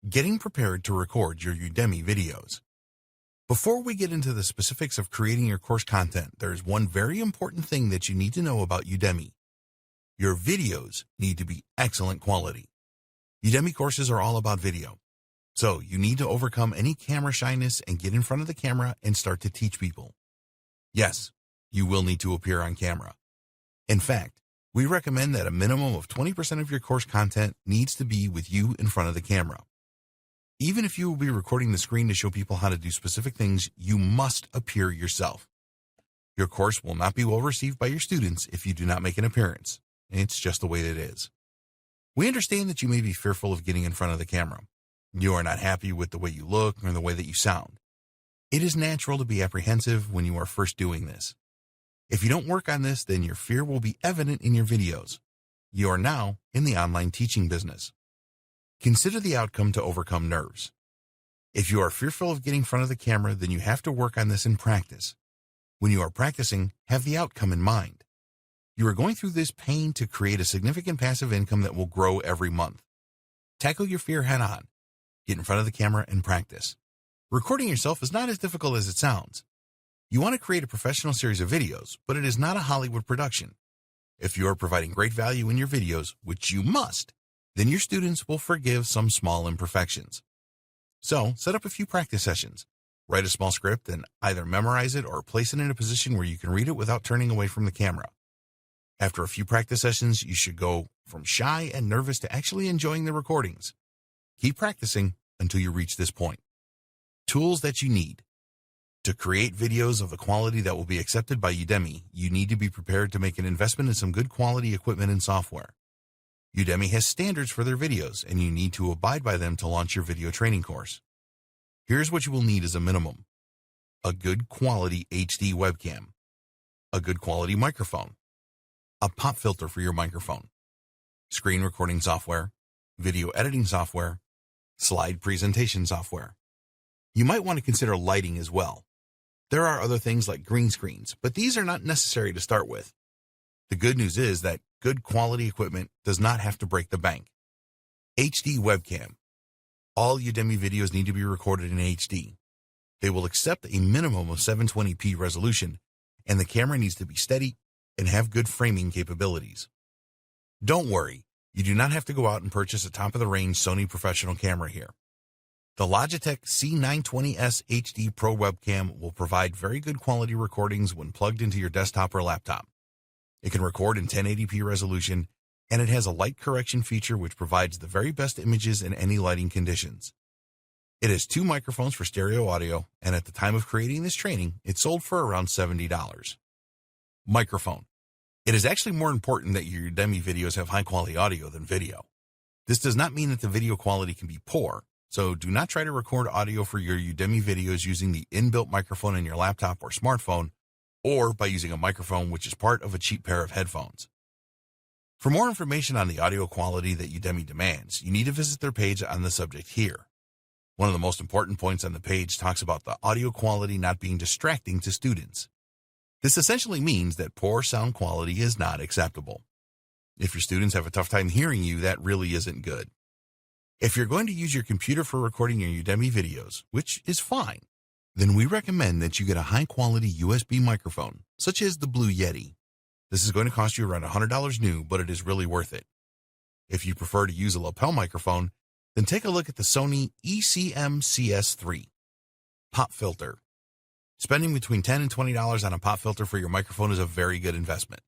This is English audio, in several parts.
Getting prepared to record your Udemy videos. Before we get into the specifics of creating your course content, there's one very important thing that you need to know about Udemy. Your videos need to be excellent quality. Udemy courses are all about video. So you need to overcome any camera shyness and get in front of the camera and start to teach people. Yes, you will need to appear on camera. In fact, we recommend that a minimum of 20% of your course content needs to be with you in front of the camera. Even if you will be recording the screen to show people how to do specific things, you must appear yourself. Your course will not be well received by your students if you do not make an appearance. It's just the way it is. We understand that you may be fearful of getting in front of the camera. You are not happy with the way you look or the way that you sound. It is natural to be apprehensive when you are first doing this. If you don't work on this, then your fear will be evident in your videos. You are now in the online teaching business. Consider the outcome to overcome nerves. If you are fearful of getting in front of the camera, then you have to work on this in practice. When you are practicing, have the outcome in mind. You are going through this pain to create a significant passive income that will grow every month. Tackle your fear head on. Get in front of the camera and practice. Recording yourself is not as difficult as it sounds. You want to create a professional series of videos, but it is not a Hollywood production. If you are providing great value in your videos, which you must, then your students will forgive some small imperfections. So, set up a few practice sessions. Write a small script and either memorize it or place it in a position where you can read it without turning away from the camera. After a few practice sessions, you should go from shy and nervous to actually enjoying the recordings. Keep practicing until you reach this point. Tools that you need. To create videos of the quality that will be accepted by Udemy, you need to be prepared to make an investment in some good quality equipment and software. Udemy has standards for their videos, and you need to abide by them to launch your video training course. Here's what you will need as a minimum: a good quality HD webcam, a good quality microphone, a pop filter for your microphone, screen recording software, video editing software, slide presentation software. You might want to consider lighting as well. There are other things like green screens, but these are not necessary to start with. The good news is that good quality equipment does not have to break the bank. HD webcam. All Udemy videos need to be recorded in HD. They will accept a minimum of 720p resolution, and the camera needs to be steady and have good framing capabilities. Don't worry, you do not have to go out and purchase a top-of-the-range Sony professional camera here. The Logitech C920S HD Pro webcam will provide very good quality recordings when plugged into your desktop or laptop. It can record in 1080p resolution, and it has a light correction feature which provides the very best images in any lighting conditions. It has 2 microphones for stereo audio, and at the time of creating this training, it sold for around $70. Microphone. It is actually more important that your Udemy videos have high-quality audio than video. This does not mean that the video quality can be poor, so do not try to record audio for your Udemy videos using the inbuilt microphone in your laptop or smartphone, or by using a microphone which is part of a cheap pair of headphones. For more information on the audio quality that Udemy demands, you need to visit their page on the subject here. One of the most important points on the page talks about the audio quality not being distracting to students. This essentially means that poor sound quality is not acceptable. If your students have a tough time hearing you, that really isn't good. If you're going to use your computer for recording your Udemy videos, which is fine, then we recommend that you get a high-quality USB microphone, such as the Blue Yeti. This is going to cost you around $100 new, but it is really worth it. If you prefer to use a lapel microphone, then take a look at the Sony ECM-CS3. Pop filter. Spending between $10 and $20 on a pop filter for your microphone is a very good investment.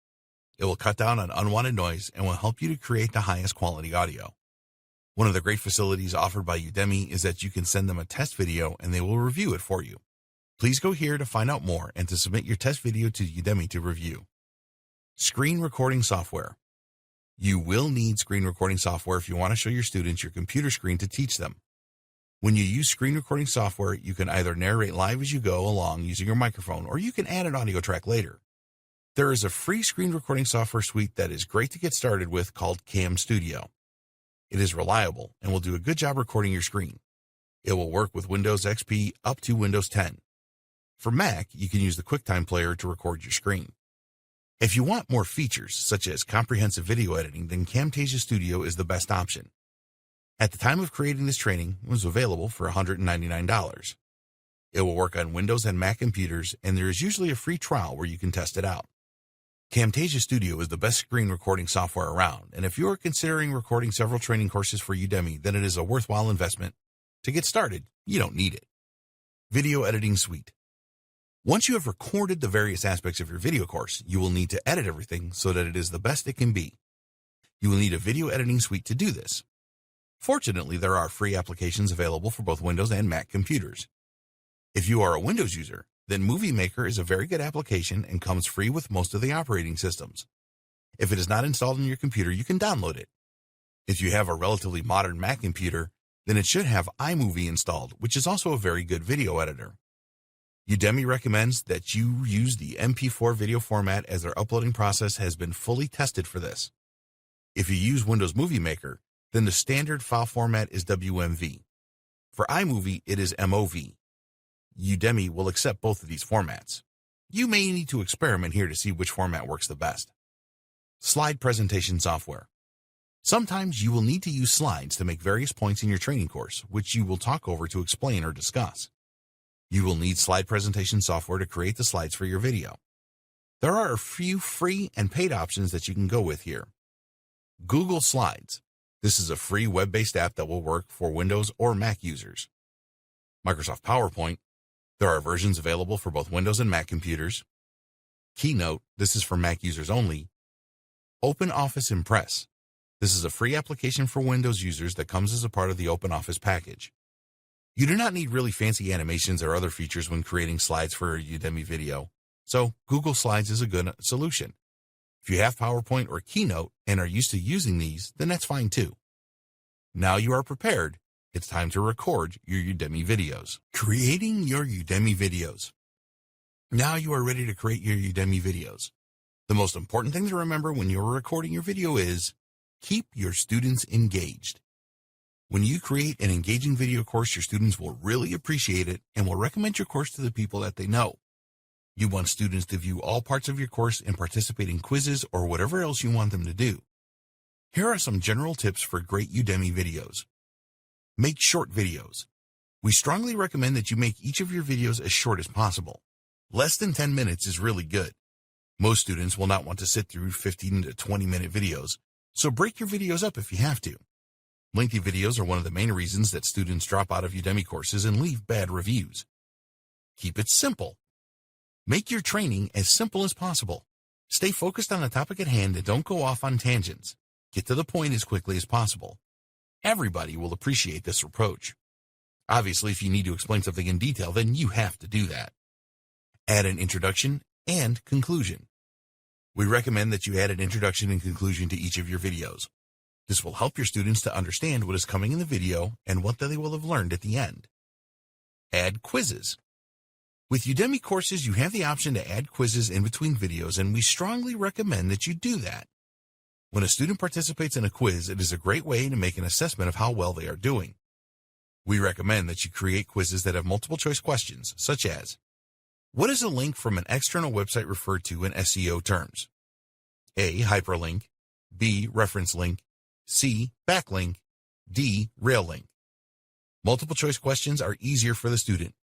It will cut down on unwanted noise and will help you to create the highest quality audio. One of the great facilities offered by Udemy is that you can send them a test video and they will review it for you. Please go here to find out more and to submit your test video to Udemy to review. Screen recording software. You will need screen recording software if you want to show your students your computer screen to teach them. When you use screen recording software, you can either narrate live as you go along using your microphone, or you can add an audio track later. There is a free screen recording software suite that is great to get started with called Cam Studio. It is reliable and will do a good job recording your screen. It will work with Windows XP up to Windows 10. For Mac, you can use the QuickTime Player to record your screen. If you want more features, such as comprehensive video editing, then Camtasia Studio is the best option. At the time of creating this training, it was available for $199. It will work on Windows and Mac computers, and there is usually a free trial where you can test it out. Camtasia Studio is the best screen recording software around, and if you are considering recording several training courses for Udemy, then it is a worthwhile investment. To get started, you don't need it. Video Editing Suite. Once you have recorded the various aspects of your video course, you will need to edit everything so that it is the best it can be. You will need a video editing suite to do this. Fortunately, there are free applications available for both Windows and Mac computers. If you are a Windows user, then Movie Maker is a very good application and comes free with most of the operating systems. If it is not installed on your computer, you can download it. If you have a relatively modern Mac computer, then it should have iMovie installed, which is also a very good video editor. Udemy recommends that you use the MP4 video format as their uploading process has been fully tested for this. If you use Windows Movie Maker, then the standard file format is WMV. For iMovie, it is MOV. Udemy will accept both of these formats. You may need to experiment here to see which format works the best. Slide presentation software. Sometimes you will need to use slides to make various points in your training course, which you will talk over to explain or discuss. You will need slide presentation software to create the slides for your video. There are a few free and paid options that you can go with here. Google Slides. This is a free web-based app that will work for Windows or Mac users. Microsoft PowerPoint. There are versions available for both Windows and Mac computers. Keynote. This is for Mac users only. OpenOffice Impress. This is a free application for Windows users that comes as a part of the OpenOffice package. You do not need really fancy animations or other features when creating slides for a Udemy video, so Google Slides is a good solution. If you have PowerPoint or Keynote and are used to using these, then that's fine too. Now you are prepared, it's time to record your Udemy videos. Creating your Udemy videos. Now you are ready to create your Udemy videos. The most important thing to remember when you are recording your video is keep your students engaged. When you create an engaging video course, your students will really appreciate it and will recommend your course to the people that they know. You want students to view all parts of your course and participate in quizzes or whatever else you want them to do. Here are some general tips for great Udemy videos. Make short videos. We strongly recommend that you make each of your videos as short as possible. Less than 10 minutes is really good. Most students will not want to sit through 15 to 20-minute videos, so break your videos up if you have to. Lengthy videos are one of the main reasons that students drop out of Udemy courses and leave bad reviews. Keep it simple. Make your training as simple as possible. Stay focused on the topic at hand and don't go off on tangents. Get to the point as quickly as possible. Everybody will appreciate this approach. Obviously, if you need to explain something in detail, then you have to do that. Add an introduction and conclusion. We recommend that you add an introduction and conclusion to each of your videos. This will help your students to understand what is coming in the video and what they will have learned at the end. Add quizzes. With Udemy courses, you have the option to add quizzes in between videos, and we strongly recommend that you do that. When a student participates in a quiz, it is a great way to make an assessment of how well they are doing. We recommend that you create quizzes that have multiple choice questions, such as, what is a link from an external website referred to in SEO terms? A. Hyperlink. B. Reference link. C. Backlink. D. Rail link. Multiple choice questions are easier for the student.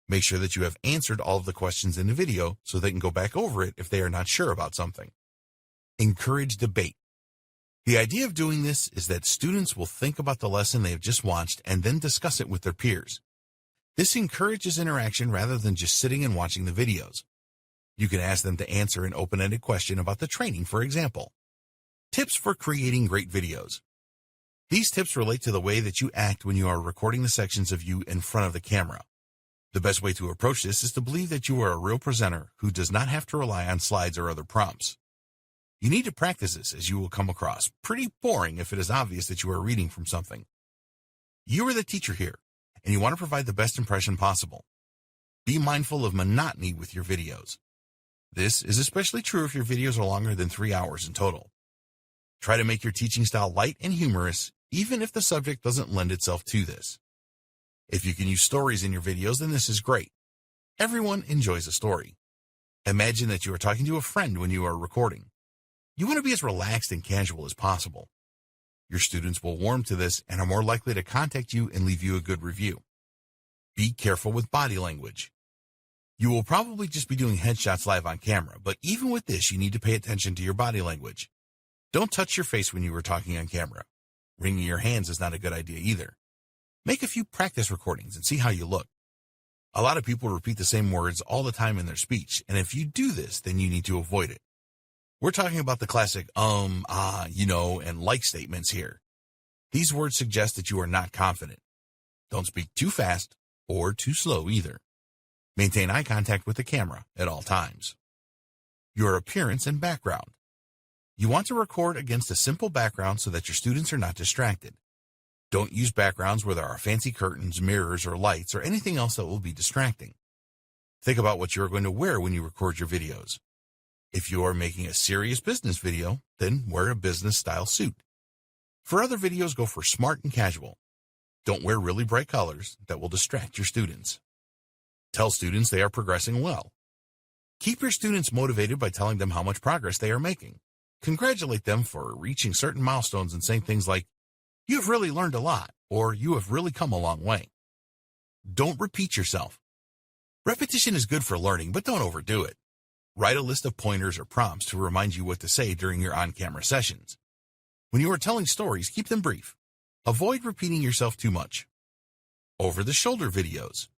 Make sure that you have answered all of the questions in the video so they can go back over it if they are not sure about something. Encourage debate. The idea of doing this is that students will think about the lesson they have just watched and then discuss it with their peers. This encourages interaction rather than just sitting and watching the videos. You can ask them to answer an open-ended question about the training, for example. Tips for creating great videos. These tips relate to the way that you act when you are recording the sections of you in front of the camera. The best way to approach this is to believe that you are a real presenter who does not have to rely on slides or other prompts. You need to practice this, as you will come across pretty boring if it is obvious that you are reading from something. You are the teacher here, and you want to provide the best impression possible. Be mindful of monotony with your videos. This is especially true if your videos are longer than 3 hours in total. Try to make your teaching style light and humorous, even if the subject doesn't lend itself to this. If you can use stories in your videos, then this is great. Everyone enjoys a story. Imagine that you are talking to a friend when you are recording. You want to be as relaxed and casual as possible. Your students will warm to this and are more likely to contact you and leave you a good review. Be careful with body language. You will probably just be doing headshots live on camera, but even with this, you need to pay attention to your body language. Don't touch your face when you are talking on camera. Wringing your hands is not a good idea either. Make a few practice recordings and see how you look. A lot of people repeat the same words all the time in their speech, and if you do this, then you need to avoid it. We're talking about the classic and like statements here. These words suggest that you are not confident. Don't speak too fast or too slow either. Maintain eye contact with the camera at all times. Your appearance and background. You want to record against a simple background so that your students are not distracted. Don't use backgrounds where there are fancy curtains, mirrors, or lights, or anything else that will be distracting. Think about what you are going to wear when you record your videos. If you are making a serious business video, then wear a business-style suit. For other videos, go for smart and casual. Don't wear really bright colors that will distract your students. Tell students they are progressing well. Keep your students motivated by telling them how much progress they are making. Congratulate them for reaching certain milestones and saying things like, "You have really learned a lot," or "You have really come a long way." Don't repeat yourself. Repetition is good for learning, but don't overdo it. Write a list of pointers or prompts to remind you what to say during your on-camera sessions. When you are telling stories, keep them brief. Avoid repeating yourself too much. Over-the-shoulder videos.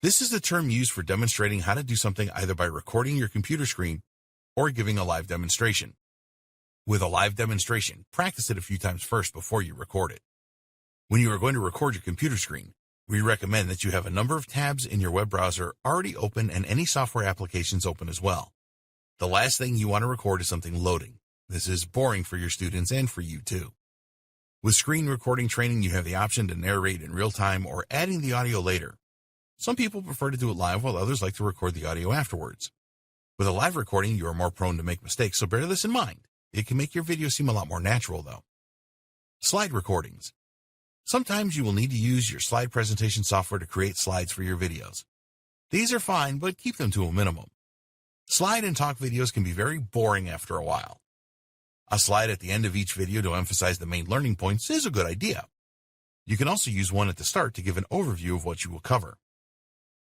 This is the term used for demonstrating how to do something either by recording your computer screen or giving a live demonstration. With a live demonstration, practice it a few times first before you record it. When you are going to record your computer screen, we recommend that you have a number of tabs in your web browser already open and any software applications open as well. The last thing you want to record is something loading. This is boring for your students and for you too. With screen recording training, you have the option to narrate in real time or adding the audio later. Some people prefer to do it live while others like to record the audio afterwards. With a live recording, you are more prone to make mistakes, so bear this in mind. It can make your video seem a lot more natural though. Slide recordings. Sometimes you will need to use your slide presentation software to create slides for your videos. These are fine, but keep them to a minimum. Slide and talk videos can be very boring after a while. A slide at the end of each video to emphasize the main learning points is a good idea. You can also use one at the start to give an overview of what you will cover.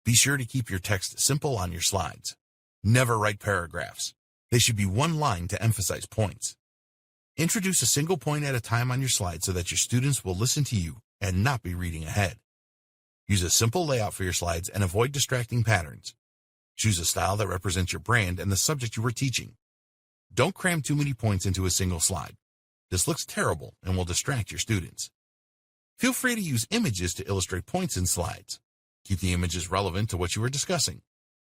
Be sure to keep your text simple on your slides. Never write paragraphs. They should be one line to emphasize points. Introduce a single point at a time on your slide so that your students will listen to you and not be reading ahead. Use a simple layout for your slides and avoid distracting patterns. Choose a style that represents your brand and the subject you are teaching. Don't cram too many points into a single slide. This looks terrible and will distract your students. Feel free to use images to illustrate points in slides. Keep the images relevant to what you are discussing.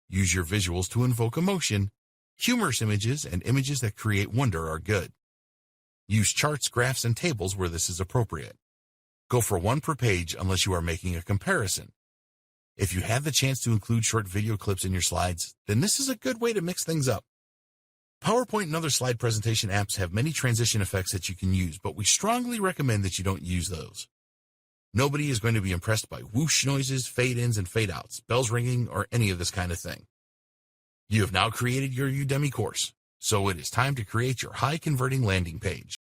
Use your visuals to invoke emotion. Humorous images and images that create wonder are good. Use charts, graphs, and tables where this is appropriate. Go for one per page unless you are making a comparison. If you have the chance to include short video clips in your slides, then this is a good way to mix things up. PowerPoint and other slide presentation apps have many transition effects that you can use, but we strongly recommend that you don't use those. Nobody is going to be impressed by whoosh noises, fade-ins, and fade-outs, bells ringing, or any of this kind of thing. You have now created your Udemy course, so it is time to create your high-converting landing page.